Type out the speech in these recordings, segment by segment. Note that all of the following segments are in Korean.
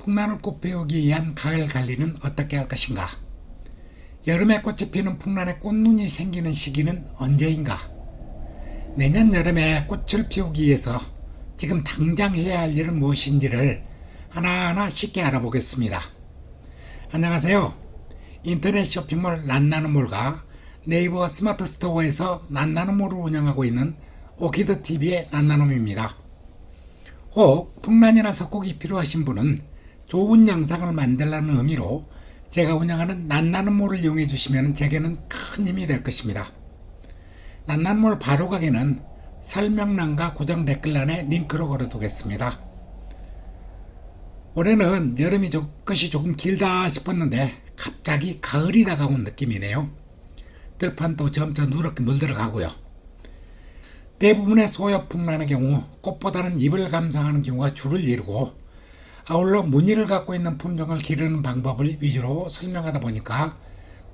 풍란을 꽃 피우기 위한 가을 관리는 어떻게 할 것인가? 여름에 꽃이 피는 풍란에 꽃눈이 생기는 시기는 언제인가? 내년 여름에 꽃을 피우기 위해서 지금 당장 해야 할 일은 무엇인지를 하나하나 쉽게 알아보겠습니다. 안녕하세요. 인터넷 쇼핑몰 란나는몰과 네이버 스마트 스토어에서 란나는몰을 운영하고 있는 오키드TV의 란나놈입니다. 혹 풍란이나 석곡이 필요하신 분은 좋은 영상을 만들라는 의미로 제가 운영하는 란나는몰을 이용해 주시면 제게는 큰 힘이 될 것입니다. 란나는몰 바로 가기는 설명란과 고정 댓글란에 링크로 걸어두겠습니다. 올해는 여름이 끝이 조금 길다 싶었는데 갑자기 가을이 다가온 느낌이네요. 들판도 점점 누렇게 물들어가고요. 대부분의 소엽 풍란의 경우 꽃보다는 잎을 감상하는 경우가 주를 이루고, 아울러 무늬를 갖고 있는 품종을 기르는 방법을 위주로 설명하다 보니까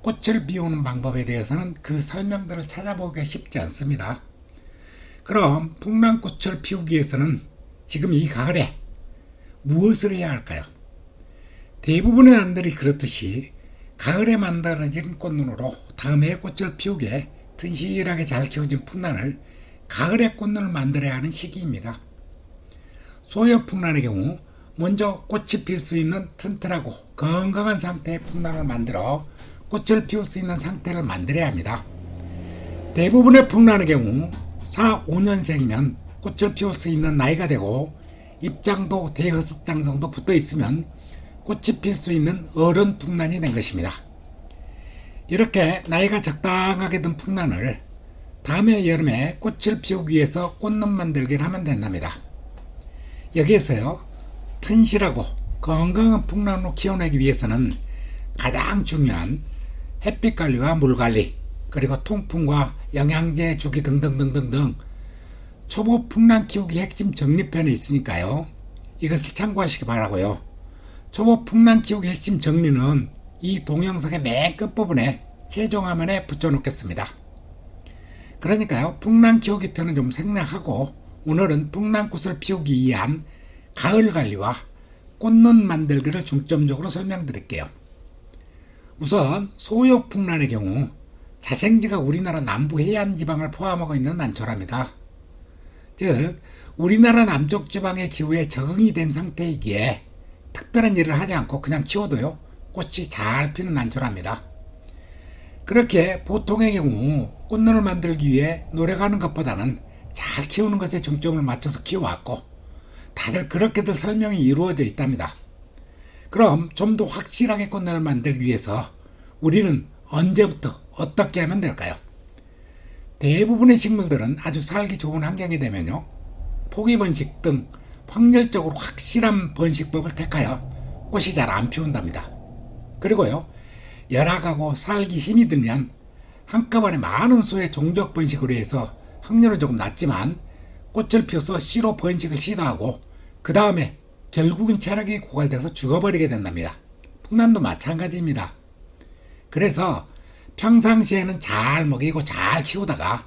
꽃을 피우는 방법에 대해서는 그 설명들을 찾아보기가 쉽지 않습니다. 그럼 풍란꽃을 피우기 위해서는 지금 이 가을에 무엇을 해야 할까요? 대부분의 남들이 그렇듯이 가을에 만들어진 꽃눈으로 다음 해에 꽃을 피우게 튼실하게 잘 키워진 풍란을 가을에 꽃눈을 만들어야 하는 시기입니다. 소엽 풍란의 경우 먼저 꽃이 필 수 있는 튼튼하고 건강한 상태의 풍란을 만들어 꽃을 피울 수 있는 상태를 만들어야 합니다. 대부분의 풍란의 경우 4, 5년생이면 꽃을 피울 수 있는 나이가 되고, 잎장도 대여섯 장 정도 붙어 있으면 꽃이 필 수 있는 어른 풍란이 된 것입니다. 이렇게 나이가 적당하게 든 풍란을 다음해 여름에 꽃을 피우기 위해서 꽃눈 만들기를 하면 된답니다. 여기에서요, 튼실하고 건강한 풍란으로 키워내기 위해서는 가장 중요한 햇빛 관리와 물 관리, 그리고 통풍과 영양제 주기 등등등등등 초보 풍란 키우기 핵심 정리편이 있으니까요, 이것을 참고하시기 바라고요. 초보 풍란 키우기 핵심 정리는 이 동영상의 맨 끝부분에 최종 화면에 붙여놓겠습니다. 그러니까요, 풍란 키우기 편은 좀 생략하고 오늘은 풍란꽃을 피우기 위한 가을 관리와 꽃눈 만들기를 중점적으로 설명드릴게요. 우선 소엽 풍란의 경우 자생지가 우리나라 남부 해안 지방을 포함하고 있는 난초랍니다. 즉, 우리나라 남쪽 지방의 기후에 적응이 된 상태이기에 특별한 일을 하지 않고 그냥 키워도요, 꽃이 잘 피는 난초랍니다. 그렇게 보통의 경우 꽃눈을 만들기 위해 노력하는 것보다는 잘 키우는 것에 중점을 맞춰서 키워왔고, 다들 그렇게들 설명이 이루어져 있답니다. 그럼 좀 더 확실하게 꽃눈을 만들기 위해서 우리는 언제부터 어떻게 하면 될까요? 대부분의 식물들은 아주 살기 좋은 환경이 되면요, 포기 번식 등 확률적으로 확실한 번식법을 택하여 꽃이 잘 안 피운답니다. 그리고요, 열악하고 살기 힘이 들면 한꺼번에 많은 수의 종족 번식으로 해서 확률은 조금 낮지만 꽃을 피워서 씨로 번식을 시도하고 그 다음에 결국은 체력이 고갈돼서 죽어버리게 된답니다. 풍란도 마찬가지입니다. 그래서 평상시에는 잘 먹이고 잘 키우다가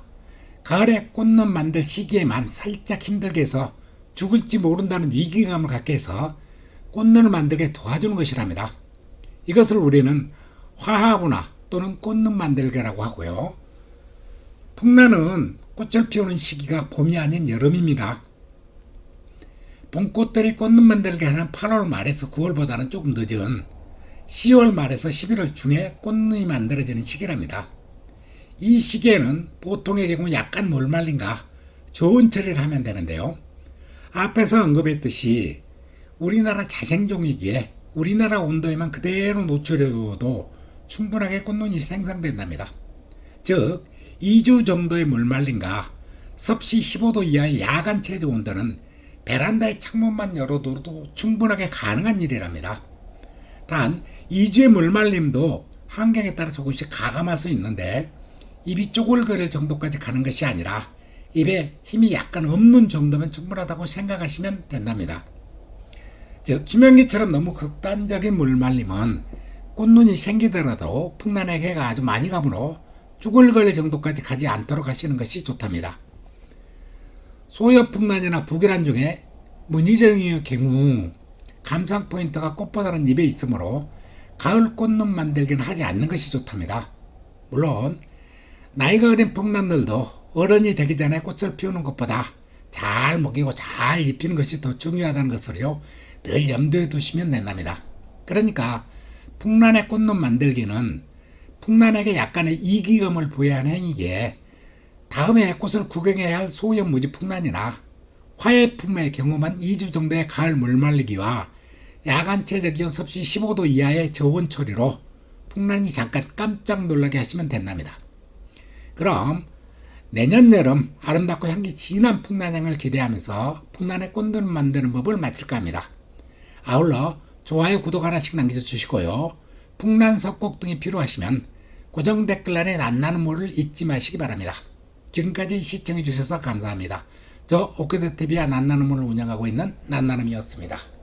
가을에 꽃눈 만들 시기에만 살짝 힘들게 해서 죽을지 모른다는 위기감을 갖게 해서 꽃눈을 만들게 도와주는 것이랍니다. 이것을 우리는 화합운화 또는 꽃눈 만들기라고 하고요. 풍란은 꽃을 피우는 시기가 봄이 아닌 여름입니다. 봄꽃들이 꽃눈 만들게 하는 8월 말에서 9월보다는 조금 늦은 10월 말에서 11월 중에 꽃눈이 만들어지는 시기랍니다. 이 시기에는 보통의 경우 약간 물말린가 좋은 처리를 하면 되는데요, 앞에서 언급했듯이 우리나라 자생종이기에 우리나라 온도에만 그대로 노출해둬도 충분하게 꽃눈이 생성된답니다. 즉 2주 정도의 물말림과 섭씨 15도 이하의 야간 최저 온도는 베란다의 창문만 열어둬도 충분하게 가능한 일이랍니다. 단 2주의 물말림도 환경에 따라 조금씩 가감할 수 있는데, 입이 쪼글거릴 정도까지 가는 것이 아니라 입에 힘이 약간 없는 정도면 충분하다고 생각하시면 된답니다. 즉 김연기처럼 너무 극단적인 물말림은 꽃눈이 생기더라도 풍란의 해가 아주 많이 가므로 쭈글거릴 정도까지 가지 않도록 하시는 것이 좋답니다. 소엽풍란이나 북이란 중에 무늬종의 경우 감상 포인트가 꽃보다는 입에 있으므로 가을 꽃눈 만들기는 하지 않는 것이 좋답니다. 물론 나이가 어린 풍란들도 어른이 되기 전에 꽃을 피우는 것보다 잘 먹이고 잘 입히는 것이 더 중요하다는 것을요 늘 염두에 두시면 된답니다. 그러니까 풍란의 꽃눈 만들기는 풍란에게 약간의 이기감을 부여하는 행위기에 다음에 꽃을 구경해야 할 소형 무지 풍란이나 화해품의 경우만 2주 정도의 가을 물말리기와 야간 최저기온 섭씨 15도 이하의 저온 처리로 풍란이 잠깐 깜짝 놀라게 하시면 된답니다. 그럼 내년 여름 아름답고 향기 진한 풍란향을 기대하면서 풍란의 꽃눈 만드는 법을 마칠까 합니다. 아울러 좋아요, 구독 하나씩 남겨주시고요. 풍란 석곡 등이 필요하시면 고정 댓글란에 난나눔모를 잊지 마시기 바랍니다. 지금까지 시청해주셔서 감사합니다. 저 오케드TV와 난나눔모를 운영하고 있는 난나눔이었습니다.